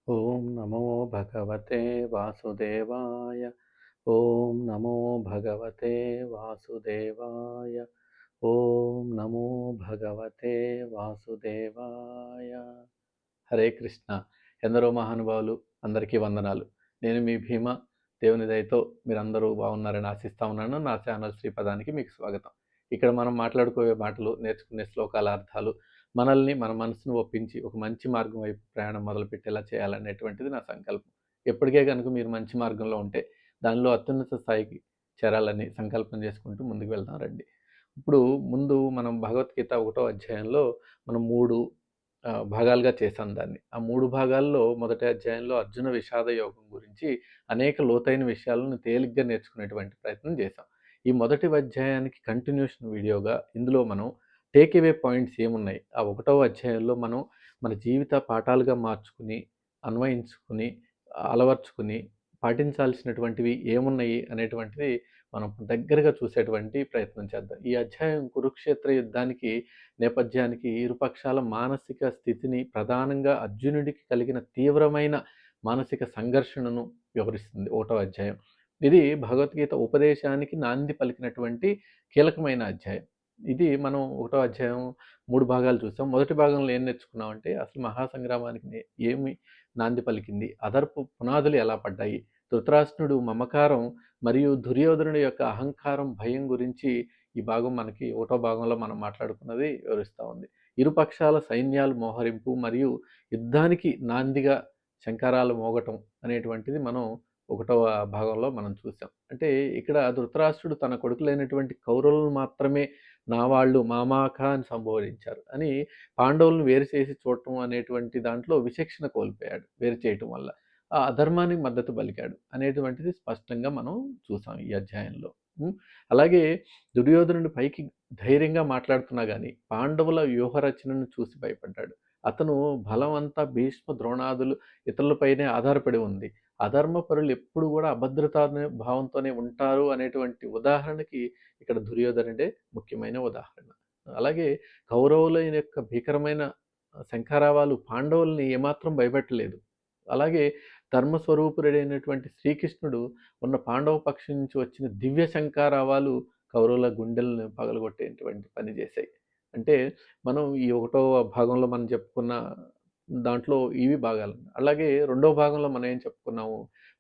ఓం నమో భగవతే వాసుదేవాయ. ఓం నమో భగవతే వాసుదేవాయ. ఓం నమో భగవతే వాసుదేవాయ. హరే కృష్ణ. ఎందరో మహానుభావులు, అందరికీ వందనాలు. నేను మీ భీమ. దేవుని దయతో మీరందరూ బాగున్నారని ఆశిస్తా ఉన్నాను. నా ఛానల్ శ్రీపదానికి మీకు స్వాగతం. ఇక్కడ మనం మాట్లాడుకోవే మాటలు, నేర్చుకునే శ్లోకాల అర్థాలు మనల్ని, మన మనసును ఒప్పించి ఒక మంచి మార్గం వైపు ప్రయాణం మొదలుపెట్టేలా చేయాలనేటువంటిది నా సంకల్పం. ఎప్పటికే కనుక మీరు మంచి మార్గంలో ఉంటే దానిలో అత్యున్నత స్థాయికి చేరాలని సంకల్పం చేసుకుంటూ ముందుకు వెళ్దాం రండి. ఇప్పుడు ముందు మనం భగవద్గీత 1వ అధ్యాయంలో మనం 3 భాగాలుగా చేశాం దాన్ని. ఆ 3 భాగాల్లో మొదటి అధ్యాయంలో అర్జున విషాద యోగం గురించి అనేక లోతైన విషయాలను తేలిగ్గా నేర్చుకునేటువంటి ప్రయత్నం చేశాం. ఈ మొదటి అధ్యాయానికి కంటిన్యూషన్ వీడియోగా ఇందులో మనం టేక్ అవే పాయింట్స్ ఏమున్నాయి, ఆ 1వ అధ్యాయంలో మనం మన జీవిత పాఠాలుగా మార్చుకుని, అన్వయించుకుని, అలవర్చుకుని, పాటించాల్సినటువంటివి ఏమున్నాయి అనేటువంటిది మనం దగ్గరగా చూసేటువంటి ప్రయత్నం చేద్దాం. ఈ అధ్యాయం కురుక్షేత్ర యుద్ధానికి నేపథ్యానికి ఇరుపక్షాల మానసిక స్థితిని, ప్రధానంగా అర్జునుడికి కలిగిన తీవ్రమైన మానసిక సంఘర్షణను వివరిస్తుంది 1వ అధ్యాయం. ఇది భగవద్గీత ఉపదేశానికి నాంది పలికినటువంటి కీలకమైన అధ్యాయం. ఇది మనం 1వ అధ్యాయం 3 భాగాలు చూసాం. మొదటి భాగంలో ఏం నేర్చుకున్నామంటే అసలు మహాసంగ్రామానికి ఏమి నాంది పలికింది, అదర్పు పునాదులు ఎలా పడ్డాయి, ధృతరాష్ట్రుడు మమకారం మరియు దుర్యోధనుడి యొక్క అహంకారం, భయం గురించి ఈ భాగం మనకి 1వ భాగంలో మనం మాట్లాడుకున్నది వివరిస్తూ ఉంది. ఇరుపక్షాల సైన్యాలు మోహరింపు మరియు యుద్ధానికి నాందిగా శంఖారాలు మోగటం అనేటువంటిది మనం 1వ భాగంలో మనం చూసాం. అంటే ఇక్కడ ధృతరాష్ట్రుడు తన కొడుకులైనటువంటి కౌరవులను మాత్రమే నా వాళ్ళు మామాక అని సంబోధించారు అని పాండవులను వేరు చేసి చూడటం అనేటువంటి దాంట్లో విచక్షణ కోల్పోయాడు వేరు చేయటం వల్ల. ఆ అధర్మానికి మద్దతు పలికాడు అనేటువంటిది స్పష్టంగా మనం చూసాం ఈ అధ్యాయంలో. అలాగే దుర్యోధనుడి పైకి ధైర్యంగా మాట్లాడుతున్నా కానీ పాండవుల వ్యూహరచనను చూసి భయపడ్డాడు. అతను బలం అంతా భీష్మ ద్రోణాదులు ఇతరులపైనే ఆధారపడి ఉంది. అధర్మపరులు ఎప్పుడు కూడా అభద్రతా భావంతోనే ఉంటారు అనేటువంటి ఉదాహరణకి ఇక్కడ దుర్యోధనుడే ముఖ్యమైన ఉదాహరణ. అలాగే కౌరవుల యొక్క భీకరమైన శంఖారావాలు పాండవుల్ని ఏమాత్రం భయపెట్టలేదు. అలాగే ధర్మస్వరూపుడైనటువంటి శ్రీకృష్ణుడు ఉన్న పాండవ పక్షం నుంచి వచ్చిన దివ్య శంఖారావాలు కౌరవుల గుండెలను పగలగొట్టేటువంటి పని చేశాయి. అంటే మనం ఈ 1వ భాగంలో మనం చెప్పుకున్న దాంట్లో ఇవి భాగాలు. అలాగే 2వ భాగంలో మనం ఏం చెప్పుకున్నాము,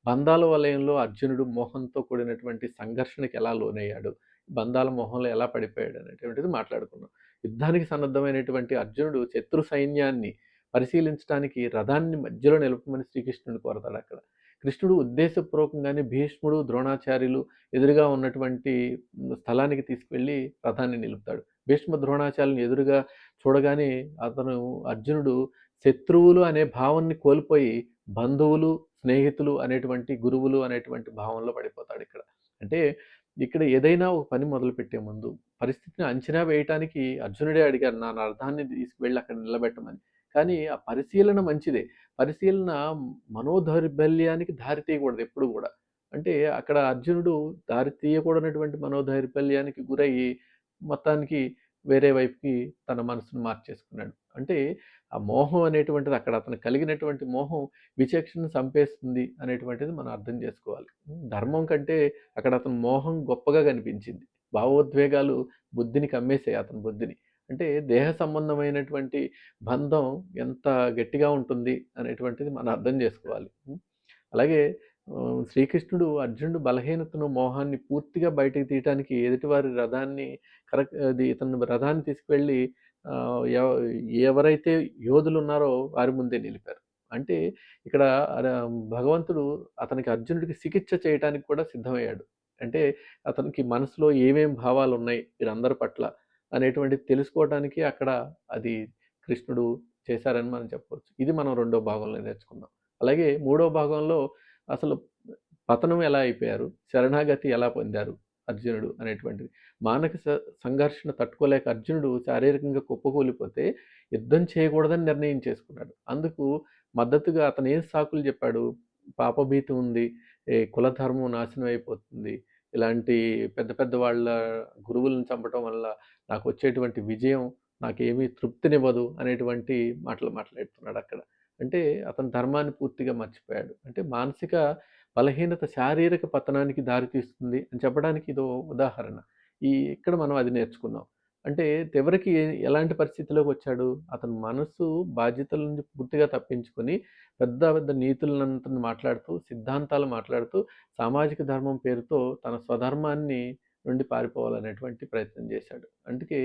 బంధాల వలయంలో అర్జునుడు మోహంతో కూడినటువంటి సంఘర్షణకి ఎలా లోనయ్యాడు, బంధాల మోహంలో ఎలా పడిపోయాడు అనేటువంటిది మాట్లాడుకున్నాం. యుద్ధానికి సన్నద్ధమైనటువంటి అర్జునుడు శత్రు సైన్యాన్ని పరిశీలించడానికి రథాన్ని మధ్యలో నిలపమని శ్రీకృష్ణుడిని కోరతాడు అక్కడ. కృష్ణుడు ఉద్దేశపూర్వకంగానే భీష్ముడు, ద్రోణాచార్యులు ఎదురుగా ఉన్నటువంటి స్థలానికి తీసుకువెళ్ళి రథాన్ని నిలుపుతాడు. భీష్మ ద్రోణాచార్యులను ఎదురుగా చూడగానే అర్జునుడు శత్రువులు అనే భావాన్ని కోల్పోయి బంధువులు, స్నేహితులు అనేటువంటి, గురువులు అనేటువంటి భావంలో పడిపోతాడు ఇక్కడ. అంటే ఇక్కడ ఏదైనా ఒక పని మొదలుపెట్టే ముందు పరిస్థితిని అంచనా వేయటానికి అర్జునుడే అడిగారు, నా రథాన్ని తీసుకువెళ్ళి అక్కడ నిలబెట్టమని. కానీ ఆ పరిశీలన మంచిదే. పరిశీలన మనోదౌర్బల్యానికి దారి తీయకూడదు ఎప్పుడు కూడా. అంటే అక్కడ అర్జునుడు దారి తీయకూడనటువంటి మనోదౌర్బల్యానికి గురయ్యి మొత్తానికి వేరే వైపుకి తన మనసును మార్చేసుకున్నాడు. అంటే ఆ మోహం అనేటువంటిది, అక్కడ అతనికి కలిగినటువంటి మోహం విచక్షణను చంపేస్తుంది అనేటువంటిది మనం అర్థం చేసుకోవాలి. ధర్మం కంటే అక్కడ అతని మోహం గొప్పగా కనిపించింది. భావోద్వేగాలు బుద్ధిని కమ్మేసాయి అతని బుద్ధిని. అంటే దేహ సంబంధమైనటువంటి బంధం ఎంత గట్టిగా ఉంటుంది అనేటువంటిది మనం అర్థం చేసుకోవాలి. అలాగే శ్రీకృష్ణుడు అర్జునుడు బలహీనతను, మోహాన్ని పూర్తిగా బయటకు తీయటానికి ఎదుటివారి రథాన్ని ఇతను రథాన్ని తీసుకువెళ్ళి ఎవరైతే యోధులు ఉన్నారో వారి ముందే నిలిపారు. అంటే ఇక్కడ భగవంతుడు అతనికి, అర్జునుడికి చికిత్స చేయటానికి కూడా సిద్ధమయ్యాడు. అంటే అతనికి మనసులో ఏమేం భావాలు ఉన్నాయి వీరందరి పట్ల అనేటువంటిది తెలుసుకోవడానికి అక్కడ అది కృష్ణుడు చేశారని మనం చెప్పవచ్చు. ఇది మనం 2వ భాగంలో నేర్చుకుందాం. అలాగే 3వ భాగంలో అసలు పతనం ఎలా అయిపోయారు, శరణాగతి ఎలా పొందారు అర్జునుడు అనేటువంటిది. మానసిక సంఘర్షణ తట్టుకోలేక అర్జునుడు శారీరకంగా కుప్పకూలిపోతే యుద్ధం చేయకూడదని నిర్ణయం చేసుకున్నాడు. అందుకు మద్దతుగా అతను ఏం సాకులు చెప్పాడు, పాపభీతి ఉంది, కులధర్మం నాశనం అయిపోతుంది, ఇలాంటి పెద్ద పెద్ద వాళ్ళ గురువులను చంపటం వల్ల నాకు వచ్చేటువంటి విజయం నాకేమీ తృప్తినివ్వదు అనేటువంటి మాటలు మాట్లాడుతున్నాడు అక్కడ. అంటే అతను ధర్మాన్ని పూర్తిగా మర్చిపోయాడు. అంటే మానసిక బలహీనత శారీరక పతనానికి దారితీస్తుంది అని చెప్పడానికి ఇదో ఉదాహరణ. ఇక్కడ మనం అది నేర్చుకున్నాం. అంటే చివరికి ఎలాంటి పరిస్థితిలోకొచ్చాడు? అతని మనస్సు బాధ్యతల నుంచి పూర్తిగా తప్పించుకొని పెద్ద పెద్ద నీతులనంతని మాట్లాడుతూ, సిద్ధాంతాలు మాట్లాడుతూ, సామాజిక ధర్మం పేరుతో తన స్వధర్మాన్ని నుండి పారిపోవాలనేటువంటి ప్రయత్నం చేశాడు. అందుకే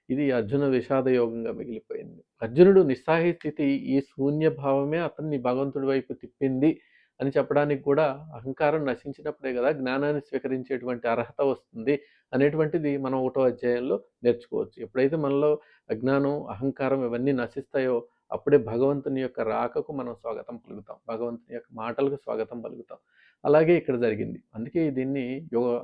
ఇది అర్జున విషాద యోగంగా మిగిలిపోయింది. అర్జునుడు నిస్సహాయ స్థితి ఈ శూన్య భావమే అతన్ని భగవంతుడి వైపు తిప్పింది అని చెప్పడానికి కూడా అహంకారం నశించినప్పుడే కదా జ్ఞానాన్ని స్వీకరించేటువంటి అర్హత వస్తుంది అనేటువంటిది మనం 1వ అధ్యాయంలో నేర్చుకోవచ్చు. ఎప్పుడైతే మనలో అజ్ఞానం, అహంకారం ఇవన్నీ నశిస్తాయో అప్పుడే భగవంతుని యొక్క రాకకు మనం స్వాగతం పలుకుతాం. భగవంతుని యొక్క మాటలకు స్వాగతం పలుకుతాం. అలాగే ఇక్కడ జరిగింది. అందుకే దీన్ని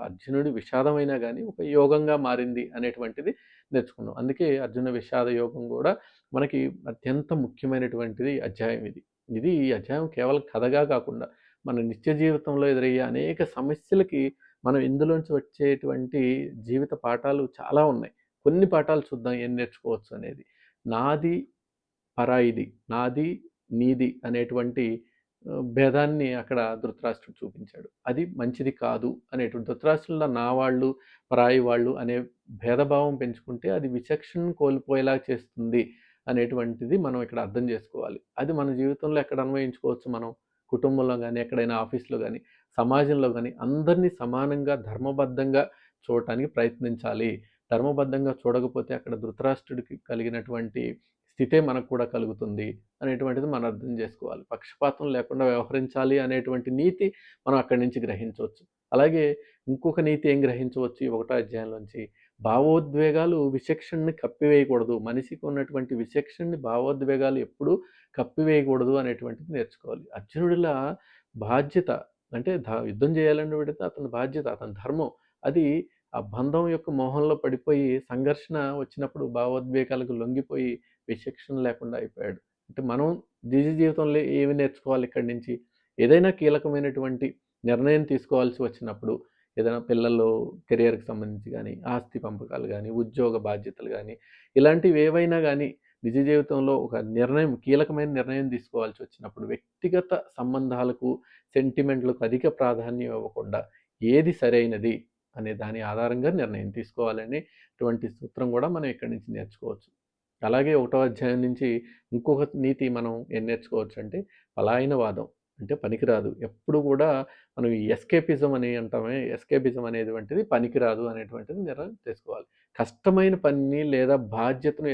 అర్జునుడి విషాదమైనా గానీ ఒక యోగంగా మారింది అనేటువంటిది నేర్చుకున్నాం. అందుకే అర్జున విషాద యోగం గూడా మనకి అత్యంత ముఖ్యమైనటువంటిది అధ్యాయం ఇది. ఈ అధ్యాయం కేవలం కథగా కాకుండా మన నిత్య జీవితంలో ఎదురయ్యే అనేక సమస్యలకి మనం ఇందులోంచి వచ్చేటువంటి జీవిత పాఠాలు చాలా ఉన్నాయి. కొన్ని పాఠాలు చూద్దాం ఏం నేర్చుకోవచ్చు అనేది. నాది పరాయిది, నాది నీది అనేటువంటి భేదాన్ని అక్కడ ధృతరాష్ట్రుడు చూపించాడు. అది మంచిది కాదు అనేటువంటి ధృతరాష్ట్రుడిలో నా వాళ్ళు, పరాయి వాళ్ళు అనే భేదభావం పెంచుకుంటే అది విచక్షణను కోల్పోయేలా చేస్తుంది అనేటువంటిది మనం ఇక్కడ అర్థం చేసుకోవాలి. అది మన జీవితంలో ఎక్కడ అన్వయించుకోవచ్చు మనం? కుటుంబంలో గానీ, ఎక్కడైనా ఆఫీస్‌లో గానీ, సమాజంలో గానీ అందరినీ సమానంగా ధర్మబద్ధంగా చూడటానికి ప్రయత్నించాలి. ధర్మబద్ధంగా చూడకపోతే అక్కడ ధృతరాష్ట్రుడికి కలిగినటువంటి స్థితే మనకు కూడా కలుగుతుంది అనేటువంటిది మనం అర్థం చేసుకోవాలి. పక్షపాతం లేకుండా వ్యవహరించాలి అనేటువంటి నీతి మనం అక్కడి నుంచి గ్రహించవచ్చు. అలాగే ఇంకొక నీతి ఏం గ్రహించవచ్చు ఈ 1వ అధ్యాయంలోంచి? భావోద్వేగాలు విచక్షణని కప్పివేయకూడదు. మనిషికి ఉన్నటువంటి విచక్షణని భావోద్వేగాలు ఎప్పుడూ కప్పివేయకూడదు అనేటువంటిది నేర్చుకోవాలి. అర్జునుడిలా బాధ్యత అంటే యుద్ధం చేయాలని పెడితే అతని బాధ్యత, అతని ధర్మం. అది ఆ బంధం యొక్క మోహంలో పడిపోయి సంఘర్షణ వచ్చినప్పుడు భావోద్వేగాలకు లొంగిపోయి విచక్షణ లేకుండా అయిపోయాడు. అంటే మనం నిజ జీవితంలో ఏమి నేర్చుకోవాలి ఇక్కడి నుంచి? ఏదైనా కీలకమైనటువంటి నిర్ణయం తీసుకోవాల్సి వచ్చినప్పుడు, ఏదైనా పిల్లలు కెరియర్‌కి సంబంధించి గానీ, ఆస్తి పంపకాలు గానీ, ఉద్యోగ బాధ్యతలు గానీ, ఇలాంటివి ఏవైనా గానీ నిజ జీవితంలో ఒక నిర్ణయం కీలకమైన నిర్ణయం తీసుకోవాల్సి వచ్చినప్పుడు వ్యక్తిగత సంబంధాలకు, సెంటిమెంట్‌లకు అధిక ప్రాధాన్యం ఇవ్వకుండా ఏది సరైనది అనే దాని ఆధారంగా నిర్ణయం తీసుకోవాలనేటువంటి సూత్రం గూడా మనం ఇక్కడి నుంచి నేర్చుకోవచ్చు. అలాగే 1వ అధ్యాయం నుంచి ఇంకొక నీతి మనం ఏం నేర్చుకోవచ్చంటే పలాయనవాదం. అంటే పనికిరాదు. ఎప్పుడు కూడా మనం ఈ ఎస్కేపిజం అని అంటామే. ఎస్కేపిజం అనేటువంటిది పనికిరాదు అనేటువంటిది నిర్ణయం తీసుకోవాలి. కష్టమైన పనిని లేదా బాధ్యతను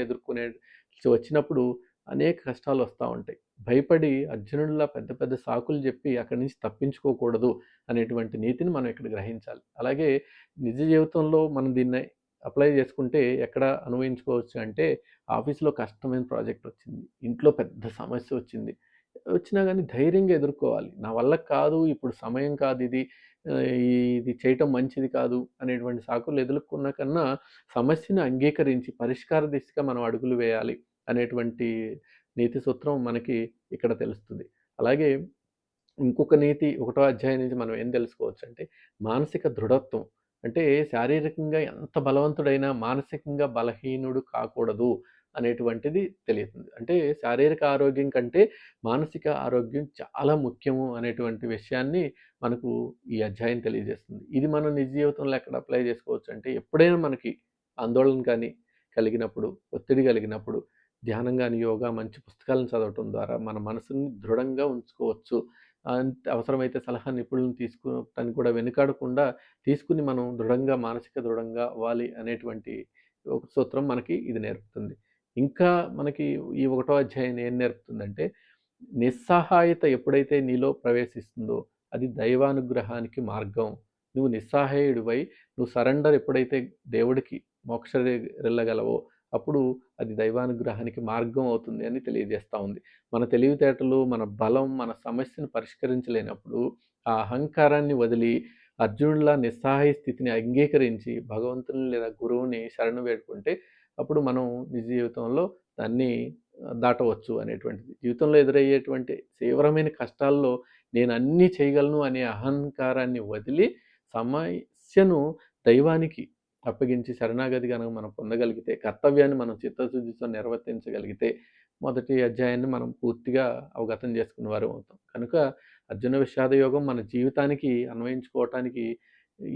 వచ్చినప్పుడు అనేక కష్టాలు వస్తా ఉంటాయి. భయపడి అర్జునుడిలా పెద్ద పెద్ద సాకులు చెప్పి అక్కడి నుంచి తప్పించుకోకూడదు అనేటువంటి నీతిని మనం ఇక్కడ గ్రహించాలి. అలాగే నిజ జీవితంలో మనం దీన్ని అప్లై చేసుకుంటే ఎక్కడ అన్వయించుకోవచ్చు అంటే ఆఫీస్‌లో కష్టమైన ప్రాజెక్ట్ వచ్చింది. ఇంట్లో పెద్ద సమస్య వచ్చింది. వచ్చినా గానీ ధైర్యంగా ఎదుర్కోవాలి. నా వల్ల కాదు, ఇప్పుడు సమయం కాదిది. ఆహ్, ఇది చేయటం మంచిది కాదు అనేటువంటి సాకులు ఎదుర్కొన్న కన్నా సమస్యను అంగీకరించి పరిష్కార దిశగా మనం అడుగులు వేయాలి అనేటువంటి నీతి సూత్రం మనకి ఇక్కడ తెలుస్తుంది. అలాగే ఇంకొక నీతి 1వ అధ్యాయం నుంచి మనం ఏం తెలుసుకోవచ్చంటే మానసిక దృఢత్వం. అంటే శారీరకంగా ఎంత బలవంతుడైనా మానసికంగా బలహీనుడు కాకూడదు అనేటువంటిది తెలియుతుంది. అంటే శారీరక ఆరోగ్యం కంటే మానసిక ఆరోగ్యం చాలా ముఖ్యము అనేటువంటి విషయాన్ని మనకు ఈ అధ్యాయం తెలియజేస్తుంది. ఇది మనం నిజ జీవితంలో ఎక్కడ అప్లై చేసుకోవచ్చంటే ఎప్పుడైనా మనకి ఆందోళన కానీ కలిగినప్పుడు, ఒత్తిడి కలిగినప్పుడు ధ్యానం గాని, యోగా మంచి పుస్తకాలను చదవటం ద్వారా మన మనసుని దృఢంగా ఉంచుకోవచ్చు. అవసరమైతే సలహా నిపుణులను తీసుకోవటానికి కూడా వెనుకాడకుండా తీసుకుని మనం మానసిక దృఢంగా అవ్వాలి అనేటువంటి ఒక సూత్రం మనకి ఇది నేర్పుతుంది. ఇంకా మనకి ఈ 1వ అధ్యాయం ఏం నేర్పుతుందంటే, నిస్సహాయత ఎప్పుడైతే నీలో ప్రవేశిస్తుందో అది దైవానుగ్రహానికి మార్గం. నువ్వు నిస్సహాయుడివై నువ్వు సరెండర్ ఎప్పుడైతే దేవుడికి మోక్షరిల్లగలవో అప్పుడు అది దైవానుగ్రహానికి మార్గం అవుతుంది అని తెలియజేస్తా ఉంది. మన తెలివితేటలు, మన బలం, మన సమస్యను పరిష్కరించలేనప్పుడు ఆ అహంకారాన్ని వదిలి అర్జునుడిలా నిస్సహాయ స్థితిని అంగీకరించి భగవంతుని లేదా గురువుని శరణు వేడుకుంటే అప్పుడు మనం నిజ జీవితంలో దాన్ని దాటవచ్చు అనేటువంటిది. జీవితంలో ఎదురయ్యేటువంటి తీవ్రమైన కష్టాల్లో నేను అన్నీ చేయగలను అనే అహంకారాన్ని వదిలి సమస్యను దైవానికి అప్పగించి శరణాగతి గనక మనం పొందగలిగితే, కర్తవ్యాన్ని మనం చిత్తశుద్ధితో నిర్వర్తించగలిగితే మొదటి అధ్యాయాన్ని మనం పూర్తిగా అవగతం చేసుకున్న వారం అవుతాం. కనుక అర్జున విషాద యోగం మన జీవితానికి అన్వయించుకోవటానికి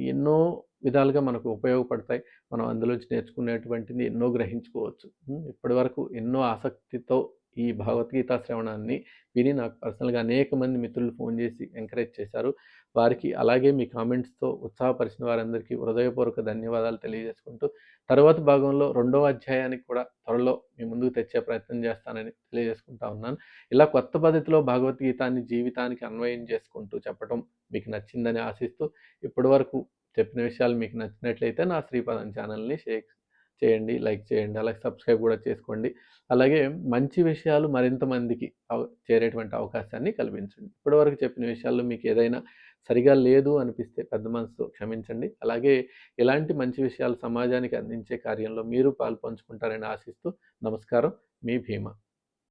ఎన్నో విధాలుగా మనకు ఉపయోగపడతాయి. మనం అందులోంచి నేర్చుకునేటువంటిది ఎన్నో గ్రహించుకోవచ్చు. ఇప్పటివరకు ఎన్నో ఆసక్తితో ఈ భగవద్గీత శ్రవణాన్ని విని నాకు పర్సనల్‌గా అనేక మంది మిత్రులు ఫోన్ చేసి ఎంకరేజ్ చేశారు. వారికి అలాగే మీ కామెంట్స్‌తో ఉత్సాహపరిచిన వారందరికీ హృదయపూర్వక ధన్యవాదాలు తెలియజేసుకుంటూ, తరువాతి భాగంలో రెండవ అధ్యాయానికి కూడా త్వరలో మీ ముందుకు తెచ్చే ప్రయత్నం చేస్తానని తెలియజేసుకుంటా ఉన్నాను. ఇలా కొత్త పద్ధతిలో భగవద్గీతాన్ని జీవితానికి అన్వయం చేసుకుంటూ చెప్పటం మీకు నచ్చిందని ఆశిస్తూ, ఇప్పటివరకు చెప్పిన విషయాలు మీకు నచ్చినట్లయితే నా శ్రీపాదం ఛానల్‌ని షేర్ చేయండి, లైక్ చేయండి, అలాగే సబ్స్క్రైబ్ కూడా చేసుకోండి. అలాగే మంచి విషయాలు మరింత మందికి చేరేటువంటి అవకాశాన్ని కల్పించండి. ఇప్పటివరకు చెప్పిన విషయాల్లో మీకు ఏదైనా సరిగా లేదు అనిపిస్తే పెద్ద మనసుతో క్షమించండి. అలాగే ఇలాంటి మంచి విషయాలు సమాజానికి అందించే కార్యంలో మీరు పాలుపంచుకుంటారని ఆశిస్తూ నమస్కారం. మీ భీమా.